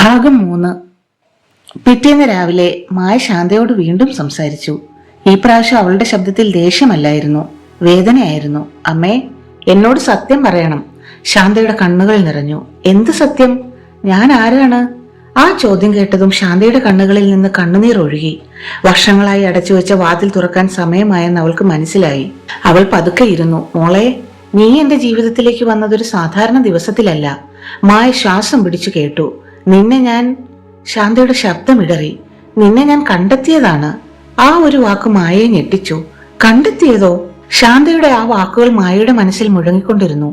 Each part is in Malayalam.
ഭാഗം 3. പിറ്റേന്ന് രാവിലെ മായ ശാന്തയോട് വീണ്ടും സംസാരിച്ചു. ഈ പ്രാവശ്യം അവളുടെ ശബ്ദത്തിൽ ദേഷ്യമല്ലായിരുന്നു, വേദനയായിരുന്നു. അമ്മേ, എന്നോട് സത്യം പറയണം. ശാന്തയുടെ കണ്ണുകൾ നിറഞ്ഞു. എന്ത് സത്യം? ഞാൻ ആരാണ്? ആ ചോദ്യം കേട്ടതും ശാന്തയുടെ കണ്ണുകളിൽ നിന്ന് കണ്ണുനീർ ഒഴുകി. വർഷങ്ങളായി അടച്ചുവെച്ച വാതിൽ തുറക്കാൻ സമയമായെന്ന് അവൾക്ക് മനസ്സിലായി. അവൾ പതുക്കെ ഇരുന്നു. മോളെ, നീ എന്റെ ജീവിതത്തിലേക്ക് വന്നതൊരു സാധാരണ ദിവസത്തിലല്ല. മായ ശ്വാസം പിടിച്ചു കേട്ടു. നിന്നെ ഞാൻ ശാന്തയുടെ ശബ്ദമിടറി. നിന്നെ ഞാൻ കണ്ടെത്തിയതാണ്. ആ ഒരു വാക്ക് മായയെ ഞെട്ടിച്ചു. കണ്ടെത്തിയതോ? ശാന്തയുടെ ആ വാക്കുകൾ മായയുടെ മനസ്സിൽ മുഴങ്ങിക്കൊണ്ടിരുന്നു.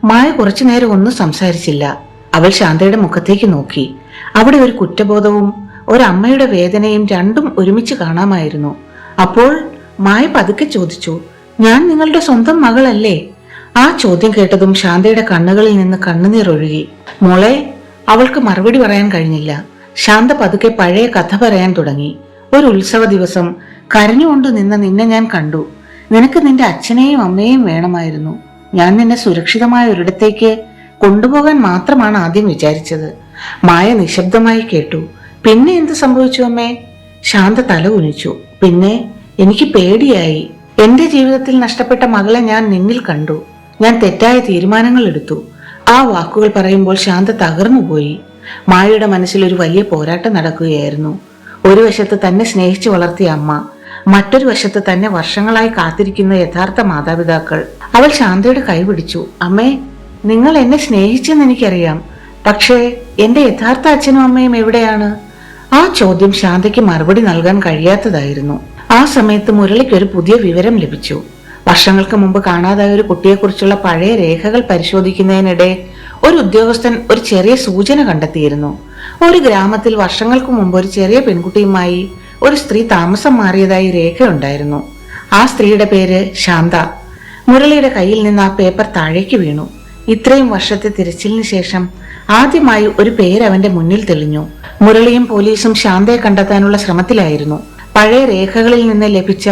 മായ കുറച്ചു നേരം ഒന്നും സംസാരിച്ചില്ല. അവൾ ശാന്തയുടെ മുഖത്തേക്ക് നോക്കി. അവിടെ ഒരു കുറ്റബോധവും ഒരമ്മയുടെ വേദനയും രണ്ടും ഒരുമിച്ച് കാണാമായിരുന്നു. അപ്പോൾ മായ പതുക്കെ ചോദിച്ചു, ഞാൻ നിങ്ങളുടെ സ്വന്തം മകളല്ലേ? ആ ചോദ്യം കേട്ടതും ശാന്തയുടെ കണ്ണുകളിൽ നിന്ന് കണ്ണുനീർ ഒഴുകി. മോളെ, അവൾക്ക് മറുപടി പറയാൻ കഴിഞ്ഞില്ല. ശാന്ത പതുക്കെ പഴയ കഥ പറയാൻ തുടങ്ങി. ഒരു ഉത്സവ ദിവസം കരഞ്ഞുകൊണ്ട് നിന്ന നിന്നെ ഞാൻ കണ്ടു. നിനക്ക് നിന്റെ അച്ഛനെയും അമ്മയെയും വേണമായിരുന്നു. ഞാൻ നിന്നെ സുരക്ഷിതമായ ഒരിടത്തേക്ക് കൊണ്ടുപോകാൻ മാത്രമാണ് ആദ്യം വിചാരിച്ചത്. മായ നിശബ്ദമായി കേട്ടു. പിന്നെ എന്ത് സംഭവിച്ചു അമ്മേ? ശാന്ത തല കുനിച്ചു. പിന്നെ എനിക്ക് പേടിയായി. എന്റെ ജീവിതത്തിൽ നഷ്ടപ്പെട്ട മകളെ ഞാൻ നിന്നിൽ കണ്ടു. ഞാൻ തെറ്റായ തീരുമാനങ്ങൾ എടുത്തു. ആ വാക്കുകൾ പറയുമ്പോൾ ശാന്ത തകർന്നുപോയി. മായയുടെ മനസ്സിൽ ഒരു വലിയ പോരാട്ടം നടക്കുകയായിരുന്നു. ഒരു വശത്ത് തന്നെ സ്നേഹിച്ചു വളർത്തിയ അമ്മ, മറ്റൊരു വശത്ത് തന്നെ വർഷങ്ങളായി കാത്തിരിക്കുന്ന യഥാർത്ഥ മാതാപിതാക്കൾ. അവൾ ശാന്തയുടെ കൈ പിടിച്ചു. അമ്മേ, നിങ്ങൾ എന്നെ സ്നേഹിച്ചെന്ന് എനിക്കറിയാം. പക്ഷേ എന്റെ യഥാർത്ഥ അച്ഛനും അമ്മയും എവിടെയാണ്? ആ ചോദ്യം ശാന്തയ്ക്ക് മറുപടി നൽകാൻ കഴിയാത്തതായിരുന്നു. ആ സമയത്ത് മുരളിക്ക് ഒരു പുതിയ വിവരം ലഭിച്ചു. വർഷങ്ങൾക്ക് മുമ്പ് കാണാതായ ഒരു കുട്ടിയെക്കുറിച്ചുള്ള പഴയ രേഖകൾ പരിശോധിക്കുന്നതിനിടെ ഒരു ഉദ്യോഗസ്ഥൻ ഒരു ചെറിയ സൂചന കണ്ടെത്തിയിരുന്നു. ഒരു ഗ്രാമത്തിൽ വർഷങ്ങൾക്ക് മുമ്പ് ഒരു ചെറിയ പെൺകുട്ടിയുമായി ഒരു സ്ത്രീ താമസം മാറിയതായി രേഖയുണ്ടായിരുന്നു. ആ സ്ത്രീയുടെ പേര് ശാന്ത. മുരളിയുടെ കയ്യിൽ നിന്ന് ആ പേപ്പർ താഴേക്ക് വീണു. ഇത്രയും വർഷത്തെ തിരച്ചിലിന് ശേഷം ആദ്യമായി ഒരു പേര് അവന്റെ മുന്നിൽ തെളിഞ്ഞു. മുരളിയും പോലീസും ശാന്തയെ കണ്ടെത്താനുള്ള ശ്രമത്തിലായിരുന്നു. പഴയ രേഖകളിൽ നിന്ന് ലഭിച്ച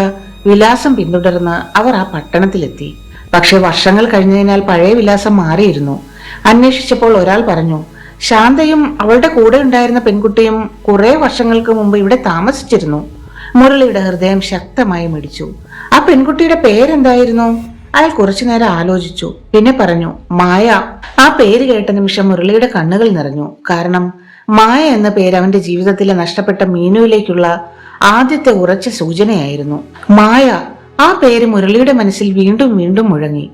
വിലാസം പിന്തുടർന്ന് അവർ ആ പട്ടണത്തിലെത്തി. പക്ഷെ വർഷങ്ങൾ കഴിഞ്ഞതിനാൽ പഴയ വിലാസം മാറിയിരുന്നു. അന്വേഷിച്ചപ്പോൾ ഒരാൾ പറഞ്ഞു, ശാന്തയും അവളുടെ കൂടെ ഉണ്ടായിരുന്ന പെൺകുട്ടിയും കുറെ വർഷങ്ങൾക്ക് മുമ്പ് ഇവിടെ താമസിച്ചിരുന്നു. മുരളിയുടെ ഹൃദയം ശക്തമായി മിടിച്ചു. ആ പെൺകുട്ടിയുടെ പേരെന്തായിരുന്നു? അയാൾ കുറച്ചുനേരം ആലോചിച്ചു. പിന്നെ പറഞ്ഞു, മായ. ആ പേര് കേട്ട നിമിഷം മുരളിയുടെ കണ്ണുകൾ നിറഞ്ഞു. കാരണം മായ എന്ന പേര് അവന്റെ ജീവിതത്തിലെ നഷ്ടപ്പെട്ട മീനുവിലേക്കുള്ള ആദ്യത്തെ ഉറച്ച സൂചനയായിരുന്നു. മായ. ആ പേര് മുരളിയുടെ മനസ്സിൽ വീണ്ടും വീണ്ടും മുഴങ്ങി.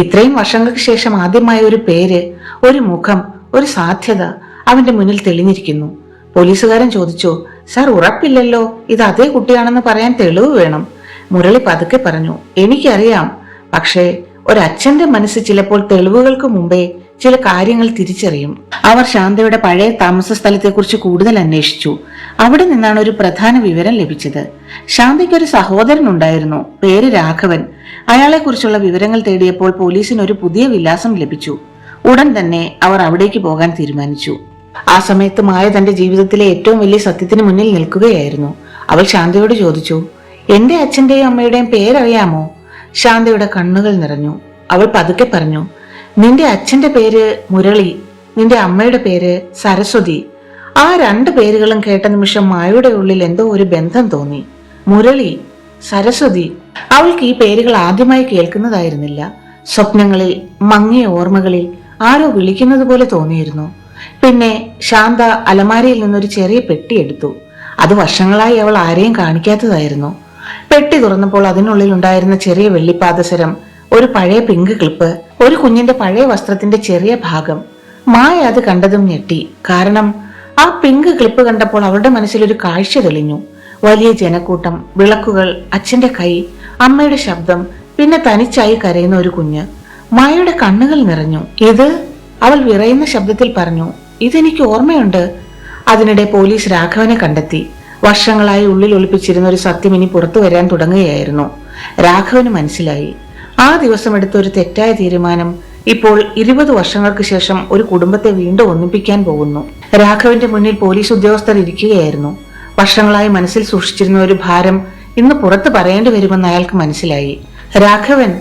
ഇത്രയും വർഷങ്ങൾക്ക് ശേഷം ആദ്യമായ ഒരു പേര്, ഒരു മുഖം, ഒരു സാധ്യത അവന്റെ മുന്നിൽ തെളിഞ്ഞിരിക്കുന്നു. പോലീസുകാരൻ ചോദിച്ചു, സാർ, ഉറപ്പില്ലല്ലോ, ഇത് അതേ കുട്ടിയാണെന്ന് പറയാൻ തെളിവ് വേണം. മുരളി പതുക്കെ പറഞ്ഞു, എനിക്കറിയാം. പക്ഷേ ഒരച്ഛന്റെ മനസ്സ് ചിലപ്പോൾ തെളിവുകൾക്ക് മുമ്പേ ചില കാര്യങ്ങൾ തിരിച്ചറിയും. അവർ ശാന്തയുടെ പഴയ താമസ സ്ഥലത്തെക്കുറിച്ച് കൂടുതൽ അന്വേഷിച്ചു. അവിടെ നിന്നാണ് ഒരു പ്രധാന വിവരം ലഭിച്ചത്. ശാന്തയ്ക്ക് ഒരു സഹോദരൻ ഉണ്ടായിരുന്നു, പേര് രാഘവൻ. അയാളെ കുറിച്ചുള്ള വിവരങ്ങൾ തേടിയപ്പോൾ പോലീസിന് ഒരു പുതിയ വിലാസം ലഭിച്ചു. ഉടൻ തന്നെ അവർ അവിടേക്ക് പോകാൻ തീരുമാനിച്ചു. ആ സമയത്ത് മായ തന്റെ ജീവിതത്തിലെ ഏറ്റവും വലിയ സത്യത്തിന് മുന്നിൽ നിൽക്കുകയായിരുന്നു. അവൾ ശാന്തയോട് ചോദിച്ചു, എന്റെ അച്ഛന്റെയും അമ്മയുടെയും പേരറിയാമോ? ശാന്തയുടെ കണ്ണുകൾ നിറഞ്ഞു. അവൾ പതുക്കെ പറഞ്ഞു, നിന്റെ അച്ഛന്റെ പേര് മുരളി, നിന്റെ അമ്മയുടെ പേര് സരസ്വതി. ആ രണ്ട് പേരുകളും കേട്ട നിമിഷം മായയുടെ ഉള്ളിൽ എന്തോ ഒരു ബന്ധം തോന്നി. മുരളി, സരസ്വതി. അവൾക്ക് ഈ പേരുകൾ ആദ്യമായി കേൾക്കുന്നതായിരുന്നില്ല. സ്വപ്നങ്ങളിൽ, മങ്ങിയ ഓർമ്മകളിൽ ആരോ വിളിക്കുന്നത് പോലെ തോന്നിയിരുന്നു. പിന്നെ ശാന്ത അലമാരയിൽ നിന്നൊരു ചെറിയ പെട്ടി എടുത്തു. അത് വർഷങ്ങളായി അവൾ ആരെയും കാണിക്കാത്തതായിരുന്നു. പെട്ടി തുറന്നപ്പോൾ അതിനുള്ളിൽ ഉണ്ടായിരുന്ന ചെറിയ വെള്ളിപ്പാദസരം, ഒരു പഴയ പിങ്ക് ക്ലിപ്പ്, ഒരു കുഞ്ഞിന്റെ പഴയ വസ്ത്രത്തിന്റെ ചെറിയ ഭാഗം. മായ അത് കണ്ടതും ഞെട്ടി. കാരണം ആ പിങ്ക് ക്ലിപ്പ് കണ്ടപ്പോൾ അവളുടെ മനസ്സിൽ ഒരു കാഴ്ച തെളിഞ്ഞു. വലിയ ജനക്കൂട്ടം, വിളക്കുകൾ, അച്ഛന്റെ കൈ, അമ്മയുടെ ശബ്ദം, പിന്നെ തനിച്ചായി കരയുന്ന ഒരു കുഞ്ഞ്. മായയുടെ കണ്ണുകൾ നിറഞ്ഞു. ഇത്, അവൾ വിറയുന്ന ശബ്ദത്തിൽ പറഞ്ഞു, ഇതെനിക്ക് ഓർമ്മയുണ്ട്. അതിനിടെ പോലീസ് രാഘവനെ കണ്ടെത്തി. വർഷങ്ങളായി ഉള്ളിൽ ഒളിപ്പിച്ചിരുന്ന ഒരു സത്യം ഇനി പുറത്തു വരാൻ തുടങ്ങുകയായിരുന്നു. രാഘവന് മനസ്സിലായി, ആ ദിവസം എടുത്ത ഒരു തെറ്റായ തീരുമാനം ഇപ്പോൾ 20 വർഷങ്ങൾക്ക് ശേഷം ഒരു കുടുംബത്തെ വീണ്ടും ഒന്നിപ്പിക്കാൻ പോകുന്നു. രാഘവന്റെ മുന്നിൽ പോലീസ് ഉദ്യോഗസ്ഥർ ഇരിക്കുകയായിരുന്നു. വർഷങ്ങളായി മനസ്സിൽ സൂക്ഷിച്ചിരുന്ന ഒരു ഭാരം ഇന്ന് പുറത്തു പറയേണ്ടി വരുമെന്ന് അയാൾക്ക് മനസ്സിലായി. രാഘവൻ,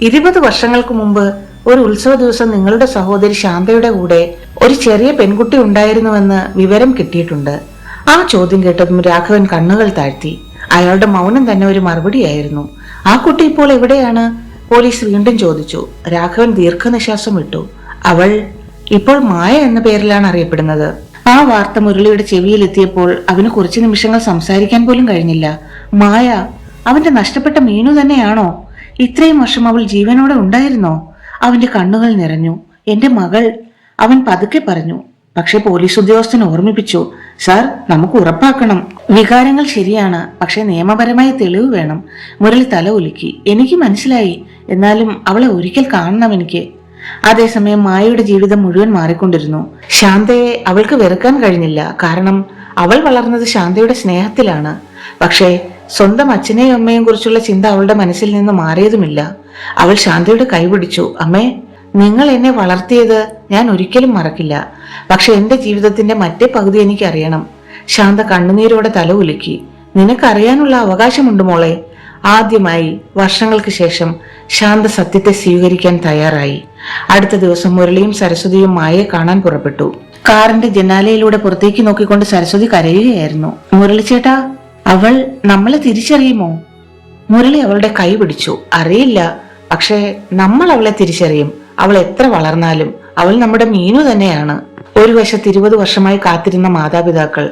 20 വർഷങ്ങൾക്ക് മുമ്പ് ഒരു ഉത്സവ ദിവസം നിങ്ങളുടെ സഹോദരി ശാന്തയുടെ കൂടെ ഒരു ചെറിയ പെൺകുട്ടി ഉണ്ടായിരുന്നുവെന്ന് വിവരം കിട്ടിയിട്ടുണ്ട്. ആ ചോദ്യം കേട്ടതും രാഘവൻ കണ്ണുകൾ താഴ്ത്തി. അയാളുടെ മൗനം തന്നെ ഒരു മറുപടിയായിരുന്നു. ആ കുട്ടി ഇപ്പോൾ എവിടെയാണ്? പോലീസ് വീണ്ടും ചോദിച്ചു. രാഘവൻ ദീർഘനിശ്വാസം വിട്ടു. അവൾ ഇപ്പോൾ മായ എന്ന പേരിലാണ് അറിയപ്പെടുന്നത്. ആ വാർത്ത മുരളിയുടെ ചെവിയിലെത്തിയപ്പോൾ അവന് കുറച്ചു നിമിഷങ്ങൾ സംസാരിക്കാൻ പോലും കഴിഞ്ഞില്ല. മായ അവന്റെ നഷ്ടപ്പെട്ട മീനു തന്നെയാണോ? ഇത്രയും വർഷം അവൾ ജീവനോടെ ഉണ്ടായിരുന്നോ? അവന്റെ കണ്ണുകൾ നിറഞ്ഞു. എന്റെ മകൾ, അവൻ പതുക്കെ പറഞ്ഞു. പക്ഷെ പോലീസ് ഉദ്യോഗസ്ഥൻ ഓർമ്മിപ്പിച്ചു. സാർ, നമുക്ക് ഉറപ്പാക്കണം. വികാരങ്ങൾ ശരിയാണ്, പക്ഷെ നിയമപരമായ തെളിവ് വേണം. മുരളി തല ഉലുക്കി. എനിക്ക് മനസ്സിലായി, എന്നാലും അവളെ ഒരിക്കൽ കാണണം എനിക്ക്. അതേസമയം മായയുടെ ജീവിതം മുഴുവൻ മാറിക്കൊണ്ടിരുന്നു. ശാന്തയെ അവൾക്ക് വെറുക്കാൻ കഴിഞ്ഞില്ല. കാരണം അവൾ വളർന്നത് ശാന്തയുടെ സ്നേഹത്തിലാണ്. പക്ഷേ സ്വന്തം അച്ഛനെയും അമ്മയെയും കുറിച്ചുള്ള ചിന്ത അവളുടെ മനസ്സിൽ നിന്ന് മാറിയതുമില്ല. അവൾ ശാന്തയുടെ കൈപിടിച്ചു. അമ്മേ, നിങ്ങൾ എന്നെ വളർത്തിയത് ഞാൻ ഒരിക്കലും മറക്കില്ല. പക്ഷെ എന്റെ ജീവിതത്തിന്റെ മറ്റേ പകുതി എനിക്ക് അറിയണം. ശാന്ത കണ്ണുനീരോടെ തല ഉലുക്കി. നിനക്കറിയാനുള്ള അവകാശമുണ്ട് മോളെ. ആദ്യമായി വർഷങ്ങൾക്ക് ശേഷം ശാന്ത സത്യത്തെ സ്വീകരിക്കാൻ തയ്യാറായി. അടുത്ത ദിവസം മുരളിയും സരസ്വതിയും മായയെ കാണാൻ പുറപ്പെട്ടു. കാറിന്റെ ജനാലയിലൂടെ പുറത്തേക്ക് നോക്കിക്കൊണ്ട് സരസ്വതി കരയുകയായിരുന്നു. മുരളി ചേട്ടാ, അവൾ നമ്മളെ തിരിച്ചറിയുമോ? മുരളി അവളുടെ കൈ പിടിച്ചു. അറിയില്ല, പക്ഷേ നമ്മൾ അവളെ തിരിച്ചറിയും. അവൾ എത്ര വളർന്നാലും അവൾ നമ്മുടെ മീനു തന്നെയാണ്. ഒരു വശത്ത് 20 വർഷമായി കാത്തിരുന്ന മാതാപിതാക്കൾ,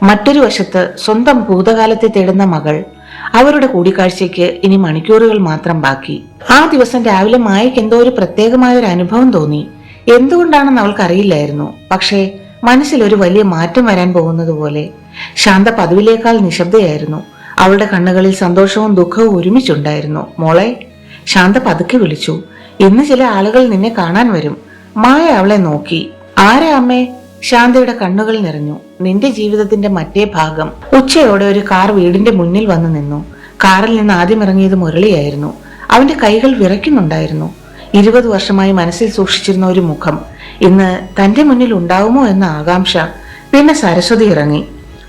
മറ്റൊരു വശത്ത് സ്വന്തം ഭൂതകാലത്തെ തേടുന്ന മകൾ. അവരുടെ കൂടിക്കാഴ്ചയ്ക്ക് ഇനി മണിക്കൂറുകൾ മാത്രം ബാക്കി. ആ ദിവസം രാവിലെ മായയ്ക്ക് എന്തോ ഒരു പ്രത്യേകമായ ഒരു അനുഭവം തോന്നി. എന്തുകൊണ്ടാണെന്ന് അവൾക്കറിയില്ലായിരുന്നു. പക്ഷേ മനസ്സിൽ ഒരു വലിയ മാറ്റം വരാൻ പോകുന്നത് പോലെ. ശാന്ത പതിവിലേക്കാൾ നിശബ്ദയായിരുന്നു. അവളുടെ കണ്ണുകളിൽ സന്തോഷവും ദുഃഖവും ഒരുമിച്ചുണ്ടായിരുന്നു. മോളെ, ശാന്ത പതുക്കെ വിളിച്ചു. ഇന്ന് ചില ആളുകൾ നിന്നെ കാണാൻ വരും. മായ അവളെ നോക്കി. ആരാ അമ്മേ? ശാന്തയുടെ കണ്ണുകൾ നിറഞ്ഞു. നിന്റെ ജീവിതത്തിന്റെ മറ്റേ ഭാഗം. ഉച്ചയോടെ ഒരു കാർ വീടിന്റെ മുന്നിൽ വന്നു നിന്നു. കാറിൽ നിന്ന് ആദ്യം ഇറങ്ങിയത് മുരളിയായിരുന്നു. അവന്റെ കൈകൾ വിറയ്ക്കുന്നുണ്ടായിരുന്നു. 20 വർഷമായി മനസ്സിൽ സൂക്ഷിച്ചിരുന്ന ഒരു മുഖം ഇന്ന് തന്റെ മുന്നിൽ ഉണ്ടാവുമോ എന്ന ആകാംക്ഷ. പിന്നെ സരസ്വതി ഇറങ്ങി.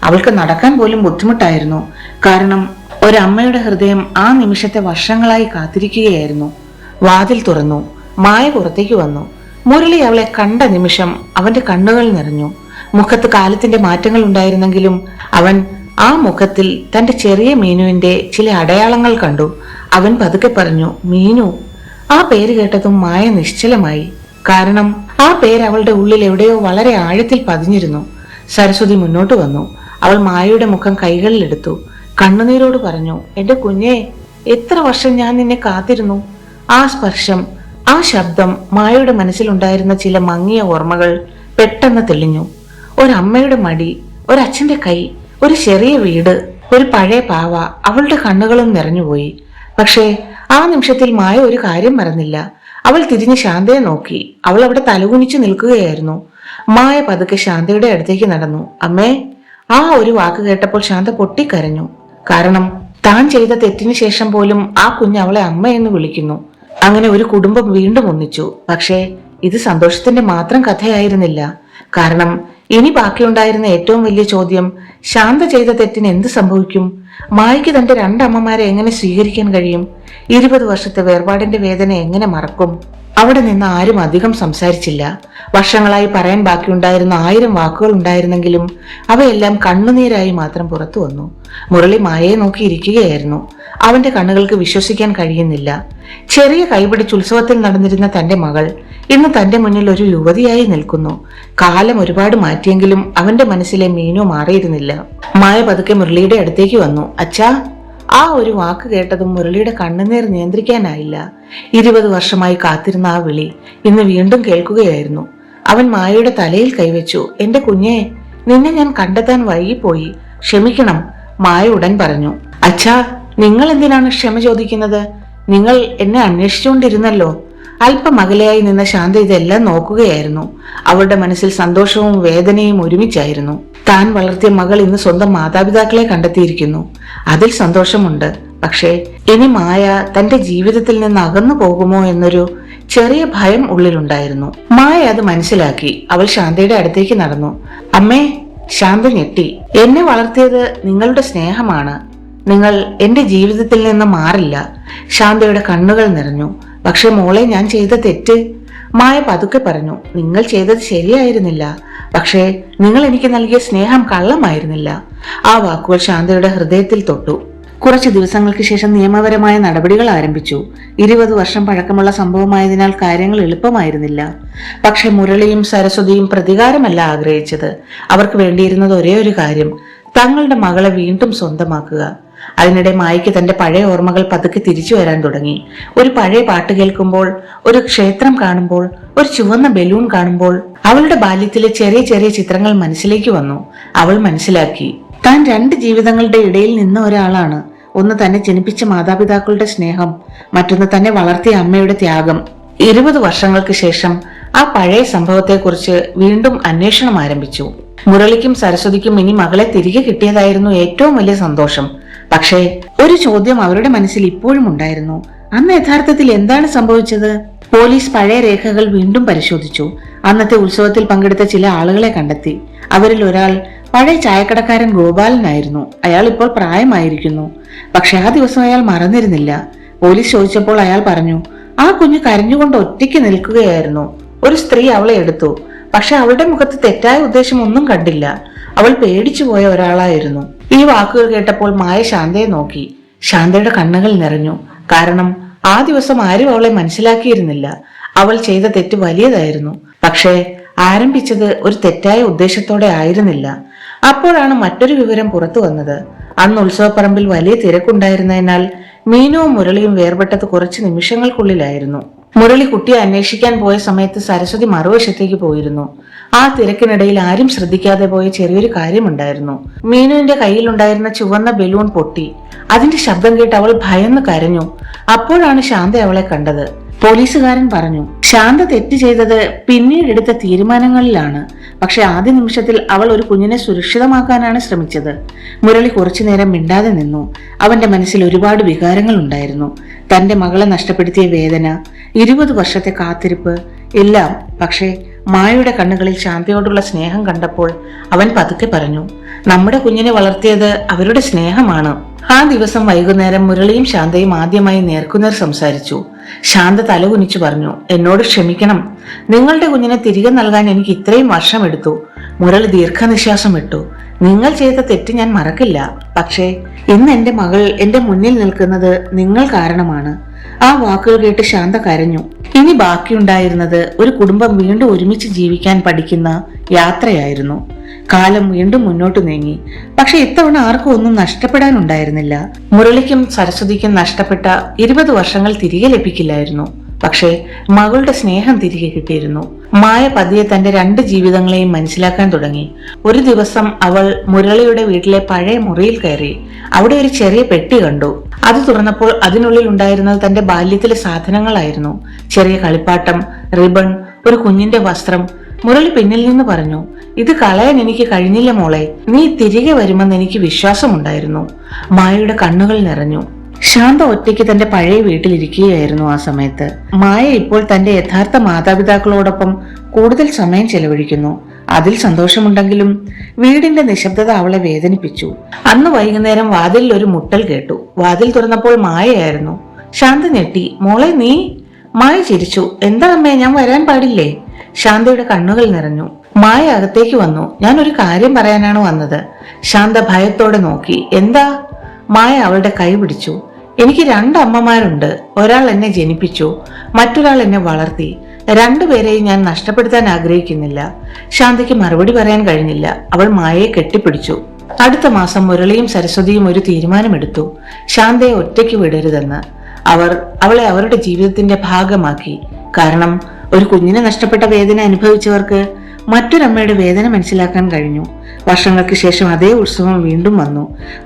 അവൾക്ക് നടക്കാൻ പോലും ബുദ്ധിമുട്ടായിരുന്നു. കാരണം ഒരമ്മയുടെ ഹൃദയം ആ നിമിഷത്തെ വർഷങ്ങളായി കാത്തിരിക്കുകയായിരുന്നു. വാതിൽ തുറന്നു. മായ പുറത്തേക്ക് വന്നു. മുരളി അവളെ കണ്ട നിമിഷം അവന്റെ കണ്ണുകൾ നിറഞ്ഞു. മുഖത്ത് കാലത്തിന്റെ മാറ്റങ്ങൾ ഉണ്ടായിരുന്നെങ്കിലും അവൻ ആ മുഖത്തിൽ തന്റെ ചെറിയ മീനുവിന്റെ ചില അടയാളങ്ങൾ കണ്ടു. അവൻ പതുക്കെ പറഞ്ഞു, മീനു. ആ പേര് കേട്ടതും മായ നിശ്ചലമായി. കാരണം ആ പേര് അവളുടെ ഉള്ളിൽ എവിടെയോ വളരെ ആഴത്തിൽ പതിഞ്ഞിരുന്നു. സരസ്വതി മുന്നോട്ട് വന്നു. അവൾ മായയുടെ മുഖം കൈകളിലെടുത്തു. കണ്ണുനീരോട് പറഞ്ഞു, എന്റെ കുഞ്ഞേ, എത്ര വർഷം ഞാൻ നിന്നെ കാത്തിരുന്നു. ആ സ്പർശം, ആ ശബ്ദം. മായയുടെ മനസ്സിലുണ്ടായിരുന്ന ചില മങ്ങിയ ഓർമ്മകൾ പെട്ടെന്ന് തെളിഞ്ഞു. ഒരമ്മയുടെ മടി, ഒരച്ഛന്റെ കൈ, ഒരു ചെറിയ വീട്, ഒരു പഴയ പാവ. അവളുടെ കണ്ണുകളും നിറഞ്ഞുപോയി. പക്ഷേ ആ നിമിഷത്തിൽ മായ ഒരു കാര്യം മറന്നില്ല. അവൾ തിരിഞ്ഞ് ശാന്തയെ നോക്കി. അവൾ അവിടെ തലകുനിച്ചു നിൽക്കുകയായിരുന്നു. മായ പതുക്കെ ശാന്തയുടെ അടുത്തേക്ക് നടന്നു. അമ്മേ. ആ ഒരു വാക്ക് കേട്ടപ്പോൾ ശാന്ത പൊട്ടിക്കരഞ്ഞു. കാരണം താൻ ചെയ്ത തെറ്റിന് ശേഷം പോലും ആ കുഞ്ഞ് അവളെ അമ്മ എന്ന് വിളിക്കുന്നു. അങ്ങനെ ഒരു കുടുംബം വീണ്ടും ഒന്നിച്ചു. പക്ഷേ ഇത് സന്തോഷത്തിന്റെ മാത്രം കഥയായിരുന്നില്ല. കാരണം ഇനി ബാക്കിയുണ്ടായിരുന്ന ഏറ്റവും വലിയ ചോദ്യം, ശാന്ത ചെയ്ത തെറ്റിന് എന്ത് സംഭവിക്കും? മായയ്ക്ക് തന്റെ 2 അമ്മമാരെ എങ്ങനെ സ്വീകരിക്കാൻ കഴിയും? 20 വർഷത്തെ വേർപാടിന്റെ വേദന എങ്ങനെ മറക്കും? അവിടെ നിന്ന് ആരും അധികം സംസാരിച്ചില്ല. വർഷങ്ങളായി പറയാൻ ബാക്കിയുണ്ടായിരുന്ന 1000 വാക്കുകൾ ഉണ്ടായിരുന്നെങ്കിലും അവയെല്ലാം കണ്ണുനീരായി മാത്രം പുറത്തു വന്നു. മുരളി മായയെ നോക്കിയിരിക്കുകയായിരുന്നു. അവന്റെ കണ്ണുകൾക്ക് വിശ്വസിക്കാൻ കഴിയുന്നില്ല. ചെറിയ കൈപിടിച്ച് ഉത്സവത്തിൽ നടന്നിരുന്ന തന്റെ മകൾ ഇന്ന് തന്റെ മുന്നിൽ ഒരു യുവതിയായി നിൽക്കുന്നു. കാലം ഒരുപാട് മാറ്റിയെങ്കിലും അവന്റെ മനസ്സിലെ മീനു മാറിയിരുന്നില്ല. മായ പതുക്കെ മുരളിയുടെ അടുത്തേക്ക് വന്നു. അച്ഛാ. ആ ഒരു വാക്ക് കേട്ടതും മുരളിയുടെ കണ്ണുനീർ നിയന്ത്രിക്കാനായില്ല. 20 വർഷമായി കാത്തിരുന്ന ആ വിളി ഇന്ന് വീണ്ടും കേൾക്കുകയായിരുന്നു. അവൻ മായയുടെ തലയിൽ കൈവച്ചു. എന്റെ കുഞ്ഞെ, നിന്നെ ഞാൻ കണ്ടെത്താൻ വൈകിപ്പോയി. ക്ഷമിക്കണം. മായ ഉടൻ പറഞ്ഞു. അച്ഛാ, നിങ്ങൾ എന്തിനാണ് ക്ഷമ ചോദിക്കുന്നത്? നിങ്ങൾ എന്നെ അന്വേഷിച്ചുകൊണ്ടിരുന്നല്ലോ. അല്പം അകലെയായി നിന്ന ശാന്ത ഇതെല്ലാം നോക്കുകയായിരുന്നു. അവളുടെ മനസ്സിൽ സന്തോഷവും വേദനയും ഒരുമിച്ചായിരുന്നു. താൻ വളർത്തിയ മകൾ ഇന്ന് സ്വന്തം മാതാപിതാക്കളെ കണ്ടെത്തിയിരിക്കുന്നു. അതിൽ സന്തോഷമുണ്ട്. പക്ഷേ ഇനി മായ തന്റെ ജീവിതത്തിൽ നിന്ന് അകന്നു പോകുമോ എന്നൊരു ചെറിയ ഭയം ഉള്ളിലുണ്ടായിരുന്നു. മായ അത് മനസ്സിലാക്കി. അവൾ ശാന്തയുടെ അടുത്തേക്ക് നടന്നു. അമ്മേ. ശാന്ത ഞെട്ടി. എന്നെ വളർത്തിയത് നിങ്ങളുടെ സ്നേഹമാണ്. നിങ്ങൾ എന്റെ ജീവിതത്തിൽ നിന്ന് മാറില്ല. ശാന്തയുടെ കണ്ണുകൾ നിറഞ്ഞു. പക്ഷെ മോളെ, ഞാൻ ചെയ്ത തെറ്റ് മായ പതുക്കെ പറഞ്ഞു, നിങ്ങൾ ചെയ്തത് ശരിയായിരുന്നില്ല, പക്ഷേ നിങ്ങൾ എനിക്ക് നൽകിയ സ്നേഹം കള്ളമായിരുന്നില്ല. ആ വാക്കുകൾ ശാന്തയുടെ ഹൃദയത്തിൽ തൊട്ടു. കുറച്ചു ദിവസങ്ങൾക്ക് ശേഷം നിയമപരമായ നടപടികൾ ആരംഭിച്ചു. 20 വർഷം പഴക്കമുള്ള സംഭവമായതിനാൽ കാര്യങ്ങൾ എളുപ്പമായിരുന്നില്ല. പക്ഷെ മുരളിയും സരസ്വതിയും പ്രതികാരമല്ല ആഗ്രഹിച്ചത്. അവർക്ക് വേണ്ടിയിരുന്നത് ഒരേ ഒരു കാര്യം, തങ്ങളുടെ മകളെ വീണ്ടും സ്വന്തമാക്കുക. അതിനിടെ മായയ്ക്ക് തന്റെ പഴയ ഓർമ്മകൾ പതുക്കെ തിരിച്ചു വരാൻ തുടങ്ങി. ഒരു പഴയ പാട്ട് കേൾക്കുമ്പോൾ, ഒരു ക്ഷേത്രം കാണുമ്പോൾ, ഒരു ചുവന്ന ബലൂൺ കാണുമ്പോൾ അവളുടെ ബാല്യത്തിലെ ചെറിയ ചെറിയ ചിത്രങ്ങൾ മനസ്സിലേക്ക് വന്നു. അവൾ മനസ്സിലാക്കി, താൻ 2 ജീവിതങ്ങളുടെ ഇടയിൽ നിന്ന ഒരാളാണ്. ഒന്ന് തന്നെ ജനിപ്പിച്ച മാതാപിതാക്കളുടെ സ്നേഹം, മറ്റൊന്ന് തന്നെ വളർത്തിയ അമ്മയുടെ ത്യാഗം. 20 വർഷങ്ങൾക്ക് ശേഷം ആ പഴയ സംഭവത്തെക്കുറിച്ച് വീണ്ടും അന്വേഷണം ആരംഭിച്ചു. മുരളിക്കും സരസ്വതിക്കും ഇനി മകളെ തിരികെ കിട്ടിയതായിരുന്നു ഏറ്റവും വലിയ സന്തോഷം. പക്ഷേ ഒരു ചോദ്യം അവരുടെ മനസ്സിൽ ഇപ്പോഴും ഉണ്ടായിരുന്നു. അന്ന് യഥാർത്ഥത്തിൽ എന്താണ് സംഭവിച്ചത്? പോലീസ് പഴയ രേഖകൾ വീണ്ടും പരിശോധിച്ചു. അന്നത്തെ ഉത്സവത്തിൽ പങ്കെടുത്ത ചില ആളുകളെ കണ്ടെത്തി. അവരിൽ ഒരാൾ പഴയ ചായക്കടക്കാരൻ ഗോപാലനായിരുന്നു. അയാൾ ഇപ്പോൾ പ്രായമായിരിക്കുന്നു. പക്ഷെ ആ ദിവസം അയാൾ മറന്നിരുന്നില്ല. പോലീസ് ചോദിച്ചപ്പോൾ അയാൾ പറഞ്ഞു, ആ കുഞ്ഞ് കരഞ്ഞുകൊണ്ട് ഒറ്റയ്ക്ക് നിൽക്കുകയായിരുന്നു. ഒരു സ്ത്രീ അവളെ എടുത്തു. പക്ഷെ അവളുടെ മുഖത്ത് തെറ്റായ ഉദ്ദേശം ഒന്നും കണ്ടില്ല. അവൾ പേടിച്ചു പോയ ഒരാളായിരുന്നു. ഈ വാക്കുകൾ കേട്ടപ്പോൾ മായ ശാന്തയെ നോക്കി. ശാന്തയുടെ കണ്ണുകൾ നിറഞ്ഞു. കാരണം ആ ദിവസം ആരും അവളെ മനസ്സിലാക്കിയിരുന്നില്ല. അവൾ ചെയ്ത തെറ്റ് വലിയതായിരുന്നു. പക്ഷേ ആരംഭിച്ചത് ഒരു തെറ്റായ ഉദ്ദേശത്തോടെ ആയിരുന്നില്ല. അപ്പോഴാണ് മറ്റൊരു വിവരം പുറത്തു വന്നത്. അന്ന് ഉത്സവപ്പറമ്പിൽ വലിയ തിരക്കുണ്ടായിരുന്നതിനാൽ മീനുവും മുരളിയും വേർപെട്ടത് കുറച്ച് നിമിഷങ്ങൾക്കുള്ളിലായിരുന്നു. മുരളി കുട്ടിയെ അന്വേഷിക്കാൻ പോയ സമയത്ത് സരസ്വതി മറുവശത്തേക്ക് പോയിരുന്നു. ആ തിരക്കിനിടയിൽ ആരും ശ്രദ്ധിക്കാതെ പോയ ചെറിയൊരു കാര്യമുണ്ടായിരുന്നു. മീനുവിന്റെ കയ്യിലുണ്ടായിരുന്ന ചുവന്ന ബലൂൺ പൊട്ടി. അതിന്റെ ശബ്ദം കേട്ട് അവൾ ഭയന്ന് കരഞ്ഞു. അപ്പോഴാണ് ശാന്ത അവളെ കണ്ടത്. പോലീസുകാരൻ പറഞ്ഞു, ശാന്ത തെറ്റ് ചെയ്തത് പിന്നീട് എടുത്ത തീരുമാനങ്ങളിലാണ്. പക്ഷെ ആദ്യ നിമിഷത്തിൽ അവൾ ഒരു കുഞ്ഞിനെ സുരക്ഷിതമാക്കാനാണ് ശ്രമിച്ചത്. മുരളി കുറച്ചുനേരം മിണ്ടാതെ നിന്നു. അവന്റെ മനസ്സിൽ ഒരുപാട് വികാരങ്ങൾ ഉണ്ടായിരുന്നു. തന്റെ മകളെ നഷ്ടപ്പെടുത്തിയ വേദന, 20 വർഷത്തെ കാത്തിരിപ്പ്, എല്ലാം. പക്ഷേ മായയുടെ കണ്ണുകളിൽ ശാന്തയോടുള്ള സ്നേഹം കണ്ടപ്പോൾ അവൻ പതുക്കെ പറഞ്ഞു, നമ്മുടെ കുഞ്ഞിനെ വളർത്തിയത് അവരുടെ സ്നേഹമാണ്. ആ ദിവസം വൈകുന്നേരം മുരളിയും ശാന്തയും ആദ്യമായി നേർക്കുനേർ സംസാരിച്ചു. ശാന്ത തലകുനിച്ചു പറഞ്ഞു, എന്നോട് ക്ഷമിക്കണം. നിങ്ങളുടെ കുഞ്ഞിനെ തിരികെ നൽകാൻ എനിക്ക് ഇത്രയും വർഷമെടുത്തു. മുരളി ദീർഘനിശ്വാസം ഇട്ടു. നിങ്ങൾ ചെയ്ത തെറ്റ് ഞാൻ മറക്കില്ല. പക്ഷേ ഇന്ന് എന്റെ മകൾ എന്റെ മുന്നിൽ നിൽക്കുന്നത് നിങ്ങൾ കാരണമാണ്. ആ വാക്കുകൾ കേട്ട് ശാന്ത കരഞ്ഞു. ഇനി ബാക്കിയുണ്ടായിരുന്നത് ഒരു കുടുംബം വീണ്ടും ഒരുമിച്ച് ജീവിക്കാൻ പഠിക്കുന്ന യാത്രയായിരുന്നു. കാലം വീണ്ടും മുന്നോട്ട് നീങ്ങി. പക്ഷെ ഇത്തവണ ആർക്കും ഒന്നും നഷ്ടപ്പെടാനുണ്ടായിരുന്നില്ല. മുരളിക്കും സരസ്വതിക്കും നഷ്ടപ്പെട്ട 20 വർഷങ്ങൾ തിരികെ ലഭിക്കില്ലായിരുന്നു. പക്ഷേ മകളുടെ സ്നേഹം തിരികെ കിട്ടിയിരുന്നു. മായ പതിയെ തന്റെ 2 ജീവിതങ്ങളെയും മനസ്സിലാക്കാൻ തുടങ്ങി. ഒരു ദിവസം അവൾ മുരളിയുടെ വീട്ടിലെ പഴയ മുറിയിൽ കയറി. അവിടെ ഒരു ചെറിയ പെട്ടി കണ്ടു. അത് തുറന്നപ്പോൾ അതിനുള്ളിൽ ഉണ്ടായിരുന്നത് തന്റെ ബാല്യത്തിലെ സാധനങ്ങളായിരുന്നു. ചെറിയ കളിപ്പാട്ടം, റിബൺ, ഒരു കുഞ്ഞിന്റെ വസ്ത്രം. മുരളി പിന്നിൽ നിന്ന് പറഞ്ഞു, ഇത് കളയാൻ എനിക്ക് കഴിഞ്ഞില്ല മോളെ. നീ തിരികെ വരുമെന്ന് എനിക്ക് വിശ്വാസമുണ്ടായിരുന്നു. മായയുടെ കണ്ണുകൾ നിറഞ്ഞു. ശാന്ത ഒറ്റയ്ക്ക് തന്റെ പഴയ വീട്ടിലിരിക്കുകയായിരുന്നു ആ സമയത്ത്. മായ ഇപ്പോൾ തന്റെ യഥാർത്ഥ മാതാപിതാക്കളോടൊപ്പം കൂടുതൽ സമയം ചെലവഴിക്കുന്നു. അതിൽ സന്തോഷമുണ്ടെങ്കിലും വീടിന്റെ നിശബ്ദത അവളെ വേദനിപ്പിച്ചു. അന്ന് വൈകുന്നേരം വാതിലിൽ ഒരു മുട്ടൽ കേട്ടു. വാതിൽ തുറന്നപ്പോൾ മായയായിരുന്നു. ശാന്ത ഞെട്ടി. മോളെ നീ? മായ ചിരിച്ചു. എന്താ അമ്മേ, ഞാൻ വരാൻ പാടില്ലേ? ശാന്തയുടെ കണ്ണുകൾ നിറഞ്ഞു. മായ അകത്തേക്ക് വന്നു. ഞാൻ ഒരു കാര്യം പറയാനാണ് വന്നത്. ശാന്ത ഭയത്തോടെ നോക്കി. എന്താ? മായ അവളുടെ കൈ പിടിച്ചു. എനിക്ക് 2 അമ്മമാരുണ്ട്. ഒരാൾ എന്നെ ജനിപ്പിച്ചു, മറ്റൊരാൾ എന്നെ വളർത്തി. 2 പേരെയും ഞാൻ നഷ്ടപ്പെടുത്താൻ ആഗ്രഹിക്കുന്നില്ല. ശാന്തയ്ക്ക് മറുപടി പറയാൻ കഴിഞ്ഞില്ല. അവൾ മായയെ കെട്ടിപ്പിടിച്ചു. അടുത്ത മാസം മുരളിയും സരസ്വതിയും ഒരു തീരുമാനമെടുത്തു. ശാന്തയെ ഒറ്റയ്ക്ക് വിടരുതെന്ന്. അവർ അവളെ അവരുടെ ജീവിതത്തിന്റെ ഭാഗമാക്കി. കാരണം ഒരു കുഞ്ഞിനെ നഷ്ടപ്പെട്ട വേദന അനുഭവിച്ചവർക്ക് മറ്റൊരമ്മയുടെ വേദന മനസ്സിലാക്കാൻ കഴിഞ്ഞു. വർഷങ്ങൾക്ക് ശേഷം അതേ ഉത്സവം വീണ്ടും വന്നു.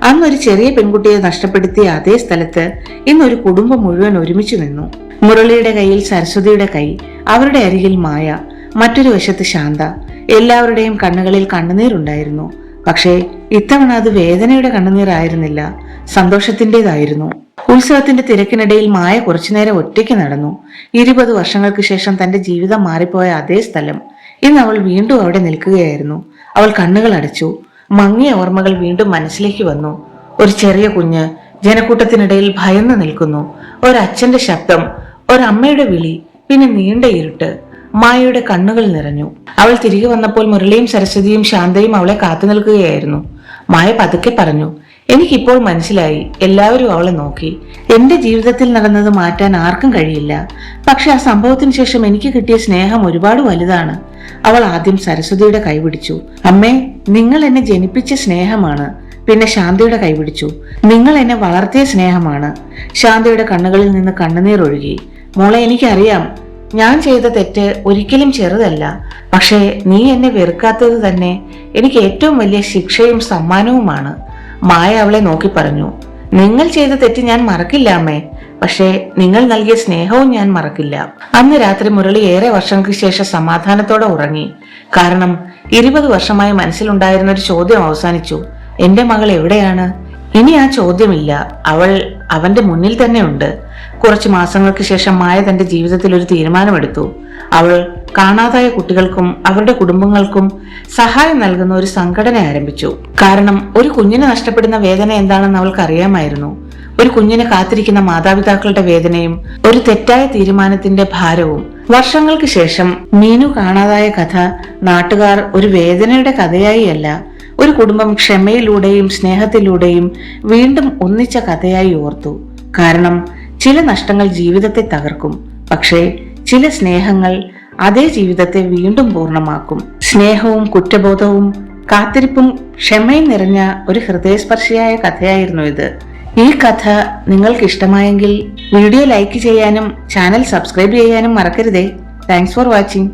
അന്നൊരു ചെറിയ പെൺകുട്ടിയെ നഷ്ടപ്പെടുത്തിയ അതേ സ്ഥലത്ത് ഇന്നൊരു കുടുംബം മുഴുവൻ ഒരുമിച്ച് നിന്നു. മുരളിയുടെ കയ്യിൽ സരസ്വതിയുടെ കൈ, അവരുടെ അരികിൽ മായ, മറ്റൊരു വശത്ത് ശാന്ത. എല്ലാവരുടെയും കണ്ണുകളിൽ കണ്ണുനീരുണ്ടായിരുന്നു. പക്ഷേ ഇത്തവണ അത് വേദനയുടെ കണ്ണുനീരായിരുന്നില്ല, സന്തോഷത്തിൻ്റെതായിരുന്നു. ഉത്സവത്തിന്റെ തിരക്കിനിടയിൽ മായ കുറച്ചുനേരം ഒറ്റയ്ക്ക് നടന്നു. 20 വർഷങ്ങൾക്ക് ശേഷം തന്റെ ജീവിതം മാറിപ്പോയ അതേ സ്ഥലം. ഇന്ന് അവൾ വീണ്ടും അവിടെ നിൽക്കുകയായിരുന്നു. അവൾ കണ്ണുകൾ അടച്ചു. മങ്ങിയ ഓർമ്മകൾ വീണ്ടും മനസ്സിലേക്ക് വന്നു. ഒരു ചെറിയ കുഞ്ഞ് ജനക്കൂട്ടത്തിനിടയിൽ ഭയന്ന് നിൽക്കുന്നു. ഒരച്ഛന്റെ ശബ്ദം, ഒരമ്മയുടെ വിളി, പിന്നെ നീണ്ട ഇരുട്ട്. മായയുടെ കണ്ണുകൾ നിറഞ്ഞു. അവൾ തിരികെ വന്നപ്പോൾ മുരളിയും സരസ്വതിയും ശാന്തയും അവളെ കാത്തു നിൽക്കുകയായിരുന്നു. മായ പതുക്കെ പറഞ്ഞു, എനിക്കിപ്പോൾ മനസ്സിലായി. എല്ലാവരും അവളെ നോക്കി. എന്റെ ജീവിതത്തിൽ നടന്നത് മാറ്റാൻ ആർക്കും കഴിയില്ല. പക്ഷെ ആ സംഭവത്തിന് ശേഷം എനിക്ക് കിട്ടിയ സ്നേഹം ഒരുപാട് വലുതാണ്. അവൾ ആദ്യം സരസ്വതിയുടെ കൈപിടിച്ചു. അമ്മേ, നിങ്ങൾ എന്നെ ജനിപ്പിച്ച സ്നേഹമാണ്. പിന്നെ ശാന്തയുടെ കൈപിടിച്ചു. നിങ്ങൾ എന്നെ വളർത്തിയ സ്നേഹമാണ്. ശാന്തയുടെ കണ്ണുകളിൽ നിന്ന് കണ്ണുനീർ ഒഴുകി. മോളെ, എനിക്കറിയാം ഞാൻ ചെയ്ത തെറ്റ് ഒരിക്കലും ചെറുതല്ല. പക്ഷേ നീ എന്നെ വെറുക്കാത്തത് തന്നെ എനിക്ക് ഏറ്റവും വലിയ ശിക്ഷയും സമ്മാനവുമാണ്. മായ അവളെ നോക്കി പറഞ്ഞു, നിങ്ങൾ ചെയ്ത തെറ്റ് ഞാൻ മറക്കില്ല അമ്മേ. പക്ഷേ നിങ്ങൾ നൽകിയ സ്നേഹവും ഞാൻ മറക്കില്ല. അന്ന് രാത്രി മുരളി ഏറെ വർഷങ്ങൾക്ക് ശേഷം സമാധാനത്തോടെ ഉറങ്ങി. കാരണം 20 വർഷമായി മനസ്സിലുണ്ടായിരുന്ന ഒരു ചോദ്യം അവസാനിച്ചു. എന്റെ മകൾ എവിടെയാണ്? ഇനി ആ ചോദ്യമില്ല. അവൾ അവന്റെ മുന്നിൽ തന്നെ ഉണ്ട്. കുറച്ചു മാസങ്ങൾക്ക് ശേഷം മായ തന്റെ ജീവിതത്തിൽ ഒരു തീരുമാനമെടുത്തു. അവൾ കാണാതായ കുട്ടികൾക്കും അവരുടെ കുടുംബങ്ങൾക്കും സഹായം നൽകുന്ന ഒരു സംഘടന ആരംഭിച്ചു. കാരണം ഒരു കുഞ്ഞിനെ നഷ്ടപ്പെടുന്ന വേദന എന്താണെന്ന് അവൾക്ക് അറിയാമായിരുന്നു. ഒരു കുഞ്ഞിനെ കാത്തിരിക്കുന്ന മാതാപിതാക്കളുടെ വേദനയും ഒരു തെറ്റായ തീരുമാനത്തിന്റെ ഭാരവും. വർഷങ്ങൾക്ക് ശേഷം മീനു കാണാതായ കഥ നാട്ടുകാർ ഒരു വേദനയുടെ കഥയായി അല്ല, ഒരു കുടുംബം ക്ഷമയിലൂടെയും സ്നേഹത്തിലൂടെയും വീണ്ടും ഒന്നിച്ച കഥയായി ഓർത്തു. കാരണം ചില നഷ്ടങ്ങൾ ജീവിതത്തെ തകർക്കും, പക്ഷേ ചില സ്നേഹങ്ങൾ അതേ ജീവിതത്തെ വീണ്ടും പൂർണ്ണമാക്കും. സ്നേഹവും കുറ്റബോധവും കാത്തിരിപ്പും ക്ഷമയും നിറഞ്ഞ ഒരു ഹൃദയസ്പർശിയായ കഥയായിരുന്നു ഇത്. ഈ കഥ നിങ്ങൾക്ക് ഇഷ്ടമായെങ്കിൽ വീഡിയോ ലൈക്ക് ചെയ്യാനും ചാനൽ സബ്സ്ക്രൈബ് ചെയ്യാനും മറക്കരുതേ. Thanks for watching.